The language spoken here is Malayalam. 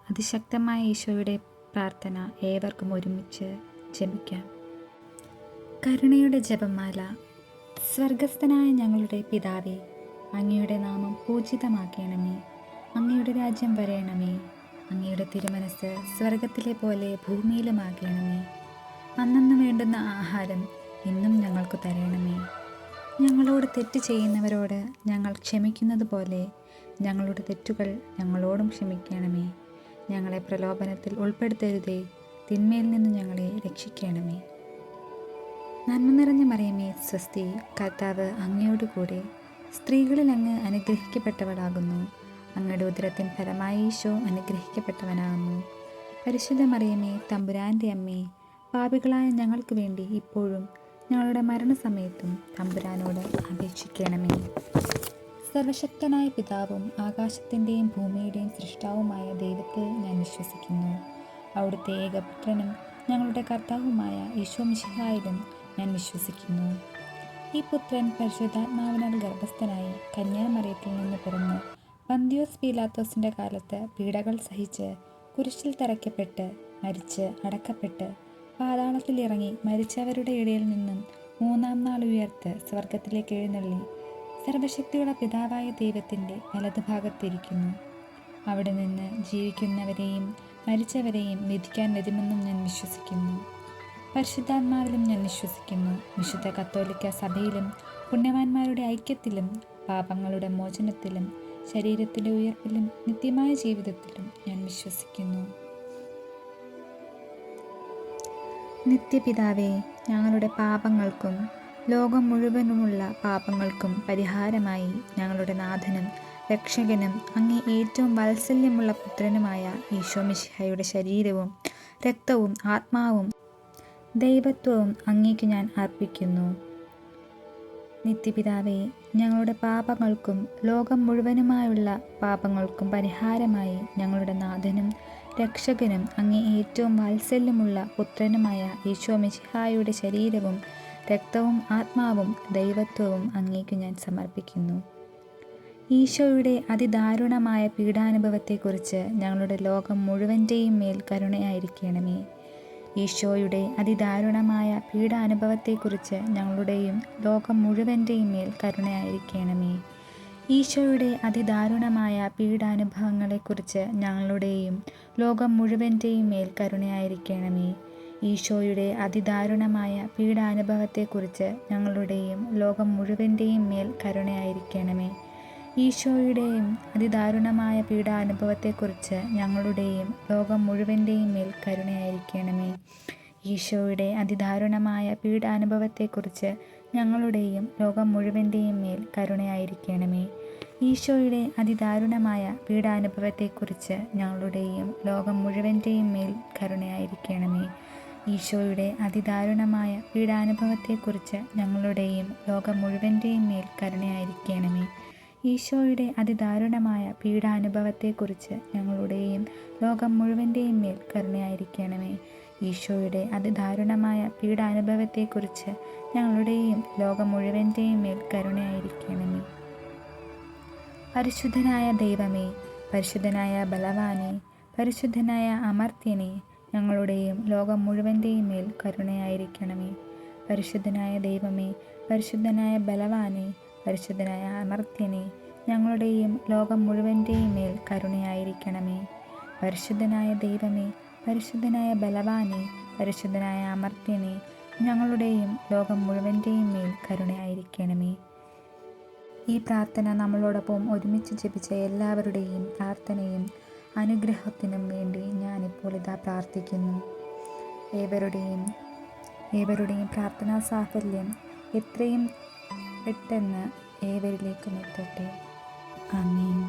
അതിശക്തമായ ഈശോയുടെ പ്രാർത്ഥന ഏവർക്കും ഒരുമിച്ച് ജപിക്കാം. കരുണയുടെ ജപമാല. സ്വർഗസ്ഥനായ ഞങ്ങളുടെ പിതാവേ, അങ്ങയുടെ നാമം പൂജിതമാക്കണമേ. അങ്ങയുടെ രാജ്യം വരയണമേ. അങ്ങയുടെ തിരുമനസ് സ്വർഗത്തിലെ പോലെ ഭൂമിയിലുമാകണമേ. അന്നന്ന് വേണ്ടുന്ന ആഹാരം ഇന്നും ഞങ്ങൾക്ക് തരണമേ. ഞങ്ങളോട് തെറ്റ് ചെയ്യുന്നവരോട് ഞങ്ങൾ ക്ഷമിക്കുന്നത് പോലെ ഞങ്ങളുടെ തെറ്റുകൾ ഞങ്ങളോടും ക്ഷമിക്കണമേ. ഞങ്ങളെ പ്രലോഭനത്തിൽ ഉൾപ്പെടുത്തരുതേ, തിന്മയിൽ നിന്ന് ഞങ്ങളെ രക്ഷിക്കണമേ. നന്മ നിറഞ്ഞ മറിയമേ, സ്വസ്തി, കർത്താവ് അങ്ങയോട് കൂടെ സ്ത്രീകളിൽ അങ്ങ് അനുഗ്രഹിക്കപ്പെട്ടവളാകുന്നു. അങ്ങയുടെ ഉദരത്തിൻ ഫലമായി ഈശോ അനുഗ്രഹിക്കപ്പെട്ടവനാകുന്നു. പരിശുദ്ധ മറിയമേ, തമ്പുരാൻ്റെ അമ്മേ, പാപികളായ ഞങ്ങൾക്ക് വേണ്ടി ഇപ്പോഴും ഞങ്ങളുടെ മരണസമയത്തും തമ്പുരാനോട് അപേക്ഷിക്കണമേ. സർവശക്തനായ പിതാവും ആകാശത്തിൻ്റെയും ഭൂമിയുടെയും സൃഷ്ടാവുമായ ദൈവത്തിൽ ഞാൻ വിശ്വസിക്കുന്നു. അവിടുത്തെ ഏകപുത്രനും ഞങ്ങളുടെ കർത്താവുമായ ഈശോ മിശിഹായിലും ഞാൻ വിശ്വസിക്കുന്നു. ഈ പുത്രൻ പരിശുദ്ധാത്മാവിനാൽ ഗർഭസ്ഥനായി കന്യാമറിയത്തിൽ നിന്ന് പിറന്ന് പന്തിയോസ് പീലാത്തോസിൻ്റെ കാലത്ത് പീഡകൾ സഹിച്ച് കുരിശിൽ തറയ്ക്കപ്പെട്ട് മരിച്ച് അടക്കപ്പെട്ട് പാതാളത്തിൽ ഇറങ്ങി മരിച്ചവരുടെ ഇടയിൽ നിന്നും മൂന്നാം നാൾ ഉയർത്ത് സ്വർഗത്തിലേക്ക് എഴുന്നള്ളി സർവശക്തിയുള്ള പിതാവായ ദൈവത്തിൻ്റെ വലതുഭാഗത്തിരിക്കുന്നു. അവിടെ നിന്ന് ജീവിക്കുന്നവരെയും മരിച്ചവരെയും വിധിക്കാൻ വരുമെന്നും ഞാൻ വിശ്വസിക്കുന്നു. പരിശുദ്ധാത്മാവിലും ഞാൻ വിശ്വസിക്കുന്നു. വിശുദ്ധ കത്തോലിക്ക സഭയിലും പുണ്യവാന്മാരുടെ ഐക്യത്തിലും പാപങ്ങളുടെ മോചനത്തിലും ശരീരത്തിൻ്റെ ഉയർപ്പിലും നിത്യമായ ജീവിതത്തിലും ഞാൻ വിശ്വസിക്കുന്നു. നിത്യപിതാവേ, ഞങ്ങളുടെ പാപങ്ങൾക്കും ലോകം മുഴുവനുമുള്ള പാപങ്ങൾക്കും പരിഹാരമായി ഞങ്ങളുടെ നാഥനും രക്ഷകനും അങ്ങേ ഏറ്റവും വാത്സല്യമുള്ള പുത്രനുമായ ഈശോ മിശിഹായുടെ ശരീരവും രക്തവും ആത്മാവും ദൈവത്വവും അങ്ങേക്ക് ഞാൻ അർപ്പിക്കുന്നു. നിത്യപിതാവേ, ഞങ്ങളുടെ പാപങ്ങൾക്കും ലോകം മുഴുവനുമായുള്ള പാപങ്ങൾക്കും പരിഹാരമായി ഞങ്ങളുടെ നാഥനും രക്ഷകനും അങ്ങേ ഏറ്റവും വാത്സല്യമുള്ള പുത്രനുമായ ഈശോ മിശിഹായുടെ ശരീരവും രക്തവും ആത്മാവും ദൈവത്വവും അങ്ങേക്ക് ഞാൻ സമർപ്പിക്കുന്നു. ഈശോയുടെ അതിദാരുണമായ പീഡാനുഭവത്തെക്കുറിച്ച് ഞങ്ങളുടെ ലോകം മുഴുവൻ്റെയും മേൽ കരുണയായിരിക്കണമേ. ഈശോയുടെ അതിദാരുണമായ പീഡാനുഭവത്തെക്കുറിച്ച് ഞങ്ങളുടെയും ലോകം മുഴുവൻ്റെയും മേൽ കരുണയായിരിക്കണമേ. ഈശോയുടെ അതിദാരുണമായ പീഡാനുഭവങ്ങളെക്കുറിച്ച് ഞങ്ങളുടെയും ലോകം മുഴുവൻ്റെയും മേൽ കരുണയായിരിക്കണമേ. ഈശോയുടെ അതിദാരുണമായ പീഡാനുഭവത്തെക്കുറിച്ച് ഞങ്ങളുടെയും ലോകം മുഴുവൻ്റെയും മേൽ കരുണയായിരിക്കണമേ. ഈശോയുടെയും അതിദാരുണമായ പീഡാനുഭവത്തെക്കുറിച്ച് ഞങ്ങളുടെയും ലോകം മുഴുവൻ്റെയും മേൽ കരുണയായിരിക്കണമേ. ഈശോയുടെ അതിദാരുണമായ പീഡാനുഭവത്തെക്കുറിച്ച് ഞങ്ങളുടെയും ലോകം മുഴുവൻ്റെയും മേൽ കരുണയായിരിക്കണമേ. ഈശോയുടെ അതിദാരുണമായ പീഡാനുഭവത്തെക്കുറിച്ച് ഞങ്ങളുടെയും ലോകം മുഴുവൻ്റെയും മേൽ കരുണയായിരിക്കണമേ. ഈശോയുടെ അതിദാരുണമായ പീഡാനുഭവത്തെക്കുറിച്ച് ഞങ്ങളുടെയും ലോകം മുഴുവൻ്റെയും മേൽ കരുണയായിരിക്കണമേ. ഈശോയുടെ അതിദാരുണമായ പീഡാനുഭവത്തെക്കുറിച്ച് ഞങ്ങളുടെയും ലോകം മുഴുവൻ്റെയും മേൽ കരുണയായിരിക്കണമേ. ഈശോയുടെ അതിദാരുണമായ പീഡാനുഭവത്തെക്കുറിച്ച് ഞങ്ങളുടെയും ലോകം മുഴുവൻ്റെയും മേൽ കരുണയായിരിക്കണമേ. പരിശുദ്ധനായ ദൈവമേ, പരിശുദ്ധനായ ബലവാനെ, പരിശുദ്ധനായ അമർത്യനെ, ഞങ്ങളുടെയും ലോകം മുഴുവൻ്റെയും മേൽ കരുണയായിരിക്കണമേ. പരിശുദ്ധനായ ദൈവമേ, പരിശുദ്ധനായ ബലവാനെ, പരിശുദ്ധനായ അമർത്യനെ, ഞങ്ങളുടെയും ലോകം മുഴുവൻ്റെയും മേൽ കരുണയായിരിക്കണമേ. പരിശുദ്ധനായ ദൈവമേ, പരിശുദ്ധനായ ബലവാനെ, പരിശുദ്ധനായ അമർത്യനെ, ഞങ്ങളുടെയും ലോകം മുഴുവൻ്റെയും മേൽ കരുണയായിരിക്കണമേ. ഈ പ്രാർത്ഥന നമ്മളോടൊപ്പം ഒരുമിച്ച് ജപിച്ച എല്ലാവരുടെയും പ്രാർത്ഥനയും അനുഗ്രഹത്തിനും വേണ്ടി ഞാനിപ്പോൾ ഇതാ പ്രാർത്ഥിക്കുന്നു. ഏവരുടെയും പ്രാർത്ഥനാ സാഫല്യം എത്രയും പെട്ടെന്ന് ഏവരിലേക്കും എത്തട്ടെ. ആമേൻ.